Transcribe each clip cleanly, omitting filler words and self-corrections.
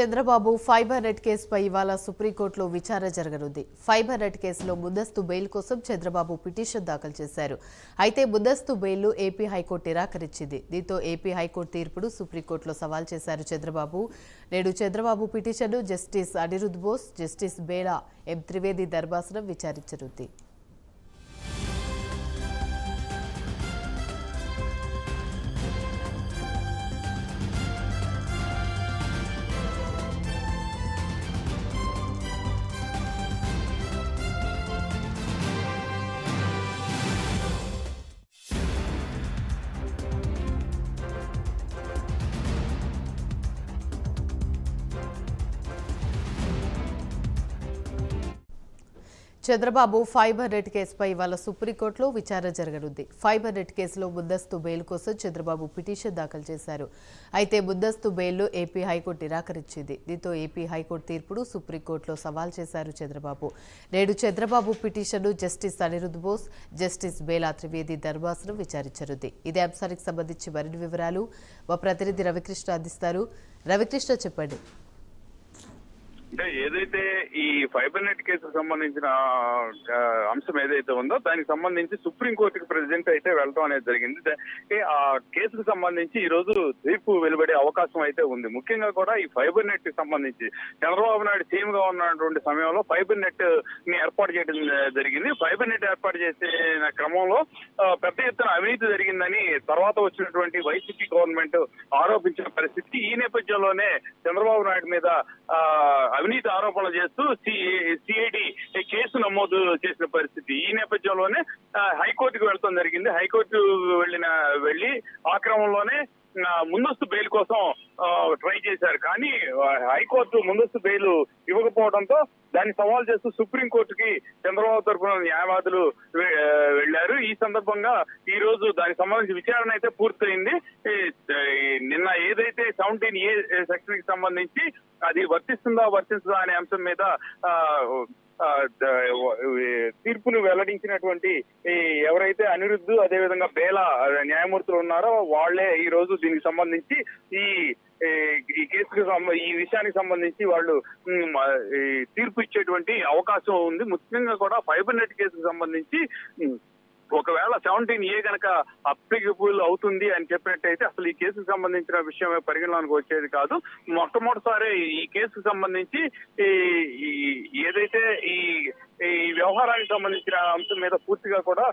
Chandrababu fibre net కేసుపై ఇవాళ సుప్రీంకోర్టులో విచారణ జరగనుంది. ఫైబర్ నెట్ కేసులో ముందస్తు బెయిల్ కోసం చంద్రబాబు పిటిషన్ దాఖలు చేశారు. అయితే ముందస్తు బెయిల్ను ఏపీ హైకోర్టు నిరాకరించింది. దీంతో ఏపీ హైకోర్టు తీర్పును సుప్రీంకోర్టులో సవాల్ చేశారు చంద్రబాబు. నేడు చంద్రబాబు పిటిషన్ను జస్టిస్ అనిరుద్ బోస్, జస్టిస్ బేలా ఎం త్రివేది ధర్మాసనం విచారించనుంది. చంద్రబాబు ఫైబర్ నెట్ కేసుపై ఇవాళ సుప్రీంకోర్టులో విచారణ జరగనుంది. ఫైబర్ నెట్ కేసులో ముందస్తు బెయిల్ కోసం చంద్రబాబు పిటిషన్ దాఖలు చేశారు. అయితే ముందస్తు బెయిల్ను ఏపీ హైకోర్టు నిరాకరించింది. దీంతో ఏపీ హైకోర్టు తీర్పును సుప్రీంకోర్టులో సవాల్ చేశారు చంద్రబాబు. నేడు చంద్రబాబు పిటిషన్ను జస్టిస్ అనిరుద్ బోస్, జస్టిస్ బేలా త్రివేది ధర్మాసనం విచారించనుంది. ఇదే అంశానికి సంబంధించి మరిన్ని వివరాలు మా ప్రతినిధి రవికృష్ణ అందిస్తారు. రవికృష్ణ, చెప్పండి. అంటే ఏదైతే ఈ ఫైబర్ నెట్ కేసుకు సంబంధించిన అంశం ఏదైతే ఉందో దానికి సంబంధించి సుప్రీంకోర్టుకి ప్రెసిడెంట్ అయితే వెళ్ళడం అనేది జరిగింది. ఆ కేసుకు సంబంధించి ఈ రోజు తీర్పు వెలువడే అవకాశం అయితే ఉంది. ముఖ్యంగా కూడా ఈ ఫైబర్ నెట్ కి సంబంధించి చంద్రబాబు నాయుడు సీఎం గా ఉన్నటువంటి సమయంలో ఫైబర్ నెట్ ని ఏర్పాటు చేయడం జరిగింది. ఫైబర్ నెట్ ఏర్పాటు చేసిన క్రమంలో పెద్ద ఎత్తున అవినీతి జరిగిందని తర్వాత వచ్చినటువంటి వైసీపీ గవర్నమెంట్ ఆరోపించిన పరిస్థితి. ఈ నేపథ్యంలోనే చంద్రబాబు నాయుడు మీద అవినీతి ఆరోపణలు చేస్తూ సిఐడి కేసు నమోదు చేసిన పరిస్థితి. ఈ నేపథ్యంలోనే హైకోర్టుకు వెళ్తాం జరిగింది. హైకోర్టు వెళ్లి ఆ క్రమంలోనే ముందస్తు బెయిల్ కోసం ట్రై చేశారు. కానీ హైకోర్టు ముందస్తు బెయిల్ ఇవ్వకపోవడంతో దాన్ని సవాల్ చేస్తూ సుప్రీంకోర్టుకి చంద్రబాబు తరఫున న్యాయవాదులు వెళ్లారు. ఈ సందర్భంగా ఈ రోజు దానికి సంబంధించి విచారణ అయితే పూర్తయింది. నిన్న ఏదైతే 17A సెక్షన్ కి సంబంధించి అది వర్తిస్తుందా అనే అంశం మీద తీర్పును వెల్లడించినటువంటి ఎవరైతే అనిరుద్ధ్ అదేవిధంగా బేలా న్యాయమూర్తులు ఉన్నారో వాళ్లే ఈ రోజు దీనికి సంబంధించి ఈ కేసుకు ఈ విషయానికి సంబంధించి వాళ్ళు తీర్పు ఇచ్చేటువంటి అవకాశం ఉంది. ముఖ్యంగా కూడా ఫైబర్ నెట్ కేసుకు సంబంధించి ఒకవేళ 17A కనుక అప్లికబుల్ అవుతుంది అని చెప్పినట్టయితే అసలు ఈ కేసుకు సంబంధించిన విషయమే పరిగణలోకి వచ్చేది కాదు. మొట్టమొదటిసారి ఈ కేసుకు సంబంధించి ఏదైతే ఈ వ్యవహారానికి సంబంధించిన అంశం మీద పూర్తిగా కూడా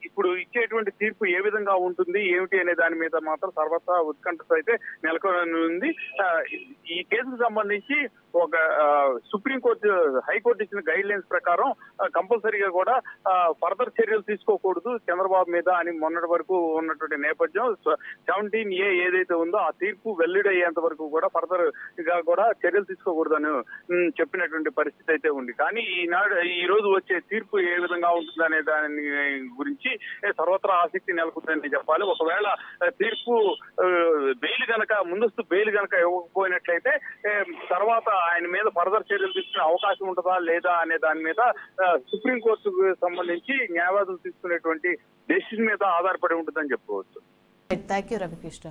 ఇప్పుడు ఇచ్చేటువంటి తీర్పు ఏ విధంగా ఉంటుంది ఏమిటి అనే దాని మీద మాత్రం సర్వత్రా ఉత్కంఠత అయితే నెలకొని ఉంది. ఈ కేసుకు సంబంధించి ఒక సుప్రీంకోర్టు హైకోర్టు ఇచ్చిన గైడ్ లైన్స్ ప్రకారం కంపల్సరీగా కూడా ఫర్దర్ చర్యలు తీసుకోకూడదు చంద్రబాబు మీద అని మొన్నటి వరకు ఉన్నటువంటి నేపథ్యం. 17A ఏదైతే ఉందో ఆ తీర్పు వెల్లడయ్యేంత వరకు కూడా ఫర్దర్ గా కూడా చర్యలు తీసుకోకూడదు అని చెప్పినటువంటి పరిస్థితి అయితే ఉంది. కానీ ఈ రోజు వచ్చే తీర్పు ఏ విధంగా ఉంటుందనే దాని గురించి సర్వత్రా ఆసక్తి నెలకొందని చెప్పాలి. ఒకవేళ తీర్పు ముందస్తు బెయిల్ గనక ఇవ్వకపోయినట్లయితే తర్వాత ఆయన మీద ఫర్దర్ చర్యలు తీసుకునే అవకాశం ఉంటుందా లేదా అనే దాని మీద సుప్రీంకోర్టుకు సంబంధించి న్యాయవాదులు తీసుకునేటువంటి డెసిషన్ మీద ఆధారపడి ఉంటుందని చెప్పుకోవచ్చు. Thank you Ravikrishna.